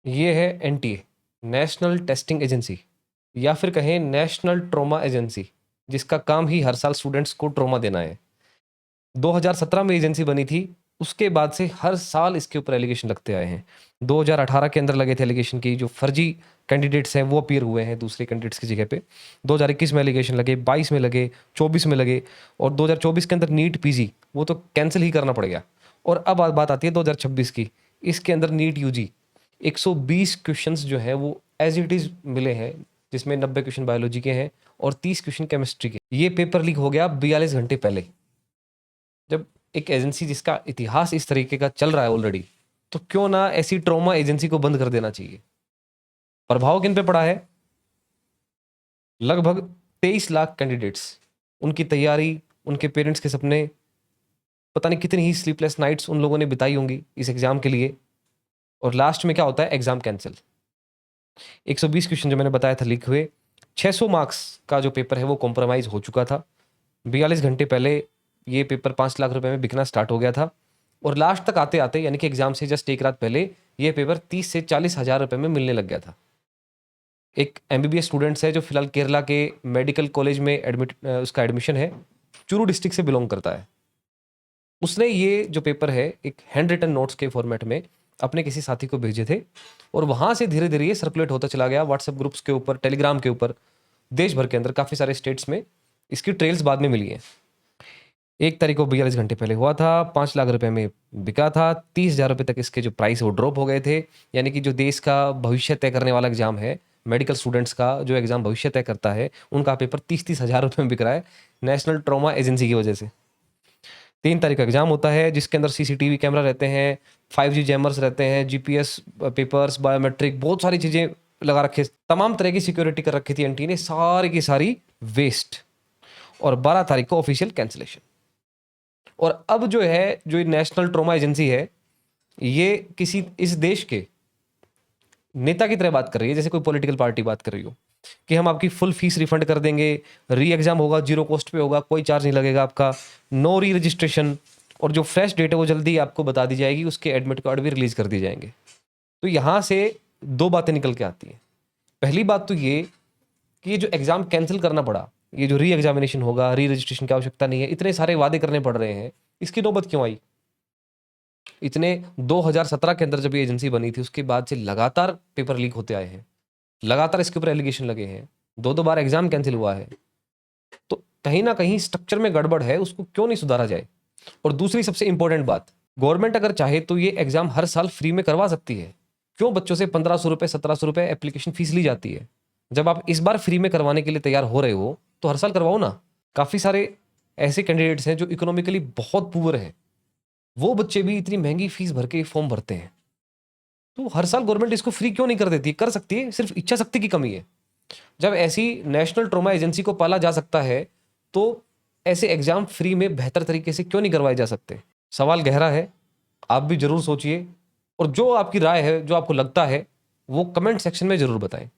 ये है NTA, national testing agency, या फिर कहें नेशनल ट्रॉमा एजेंसी, जिसका काम ही हर साल स्टूडेंट्स को ट्रॉमा देना है। 2017 में एजेंसी बनी थी, उसके बाद से हर साल इसके ऊपर एलिगेशन लगते आए हैं। 2018 के अंदर लगे थे एलिगेशन की जो फर्जी कैंडिडेट्स हैं वो अपीयर हुए हैं दूसरे कैंडिडेट्स की जगह पे। 2021 में एलिगेशन लगे, 22 में लगे, 24 में लगे, और 2024 के अंदर नीट पीजी वो तो कैंसिल ही करना पड़ गया। और अब बात आती है 2026 की, इसके अंदर नीट यूजी 120 क्वेश्चंस जो हैं वो एज इट इज मिले हैं, जिसमें 90 क्वेश्चन बायोलॉजी के हैं और 30 क्वेश्चन केमिस्ट्री के। ये पेपर लीक हो गया 42 घंटे पहले। जब एक एजेंसी जिसका इतिहास इस तरीके का चल रहा है ऑलरेडी, तो क्यों ना ऐसी ट्रॉमा एजेंसी को बंद कर देना चाहिए। प्रभाव किन पे पड़ा है? लगभग 23 लाख कैंडिडेट्स, उनकी तैयारी, उनके पेरेंट्स के सपने, पता नहीं कितनी ही स्लीपलेस नाइट्स उन लोगों ने बिताई होंगी इस एग्जाम के लिए, और लास्ट में क्या होता है? Exam cancel. 120 क्वेश्चन जो मैंने बताया था लीक हुए, 600 मार्क्स का जो पेपर है वो कॉम्प्रोमाइज हो चुका था। 42 घंटे पहले ये पेपर 5 लाख रुपए में बिकना स्टार्ट हो गया था, और लास्ट तक आते आते यानी कि एग्जाम से जस्ट एक रात पहले ये पेपर 30 से 40 हज़ार रुपए में मिलने लग गया था। एक एमबीबीएस स्टूडेंट्स है जो फिलहाल केरला के मेडिकल कॉलेज में उसका एडमिशन है, चूरू डिस्ट्रिक्ट से बिलोंग करता है। उसने ये जो पेपर है एक हैंड रिटन नोट्स के फॉर्मेट में अपने किसी साथी को भेजे थे, और वहां से धीरे धीरे ये सर्कुलेट होता चला गया व्हाट्सएप ग्रुप्स के ऊपर, टेलीग्राम के ऊपर, देश भर के अंदर काफ़ी सारे स्टेट्स में इसकी ट्रेल्स बाद में मिली हैं। 1 तारीख को 42 घंटे पहले हुआ था, 5 लाख रुपए में बिका था, 30 हज़ार रुपये तक इसके जो प्राइस है वो ड्रॉप हो गए थे। यानी कि जो देश का भविष्य तय करने वाला एग्जाम है, मेडिकल स्टूडेंट्स का जो एग्जाम भविष्य तय करता है, उनका पेपर 30-30 हज़ार रुपये में बिक रहा है नेशनल ट्रॉमा एजेंसी की वजह से। 3 तारीख का एग्जाम होता है जिसके अंदर सीसीटीवी कैमरा रहते हैं, 5G जैमर्स रहते हैं, जीपीएस पेपर्स, बायोमेट्रिक, बहुत सारी चीज़ें लगा रखी, तमाम तरह की सिक्योरिटी कर रखी थी एनटी ने, सारी की सारी वेस्ट। और 12 तारीख को ऑफिशियल कैंसिलेशन। और अब जो है, जो नेशनल ट्रॉमा एजेंसी है, ये किसी इस देश के नेता की तरह बात कर रही है, जैसे कोई पॉलिटिकल पार्टी बात कर रही हो, कि हम आपकी फुल फीस रिफंड कर देंगे, री एग्जाम होगा, 0 कॉस्ट पे होगा, कोई चार्ज नहीं लगेगा आपका, नो री रजिस्ट्रेशन, और जो फ्रेश डेट है वो जल्दी आपको बता दी जाएगी, उसके एडमिट कार्ड भी रिलीज कर दिए जाएंगे। तो यहाँ से 2 बातें निकल के आती हैं। पहली बात तो ये कि ये जो एग्जाम कैंसिल करना पड़ा, ये जो री एग्जामिनेशन होगा, री रजिस्ट्रेशन की आवश्यकता नहीं है, इतने सारे वादे करने पड़ रहे हैं, इसकी नौबत क्यों आई? इतने 2017 के अंदर जब ये एजेंसी बनी थी उसके बाद से लगातार पेपर लीक होते आए हैं, लगातार इसके ऊपर एलिगेशन लगे हैं, 2-2 बार एग्जाम कैंसिल हुआ है। तो कहीं ना कहीं स्ट्रक्चर में गड़बड़ है, उसको क्यों नहीं सुधारा जाए? और दूसरी सबसे इंपॉर्टेंट बात, गवर्नमेंट अगर चाहे तो ये एग्जाम हर साल फ्री में करवा सकती है। क्यों बच्चों से 1500 रुपए 1700 रुपए एप्लीकेशन फीस ली जाती है? जब आप इस बार फ्री में करवाने के लिए तैयार हो रहे हो तो हर साल करवाओ ना। काफी सारे ऐसे कैंडिडेट्स हैं जो इकोनॉमिकली बहुत पुअर हैं, वो बच्चे भी इतनी महंगी फीस भर के फॉर्म भरते हैं। तो हर साल गवर्नमेंट इसको फ्री क्यों नहीं कर देती? कर सकती है, सिर्फ इच्छा शक्ति की कमी है। जब ऐसी नेशनल ट्रॉमा एजेंसी को पाला जा सकता है तो ऐसे एग्जाम फ्री में बेहतर तरीके से क्यों नहीं करवाए जा सकते? सवाल गहरा है, आप भी जरूर सोचिए, और जो आपकी राय है, जो आपको लगता है, वो कमेंट सेक्शन में जरूर बताएं।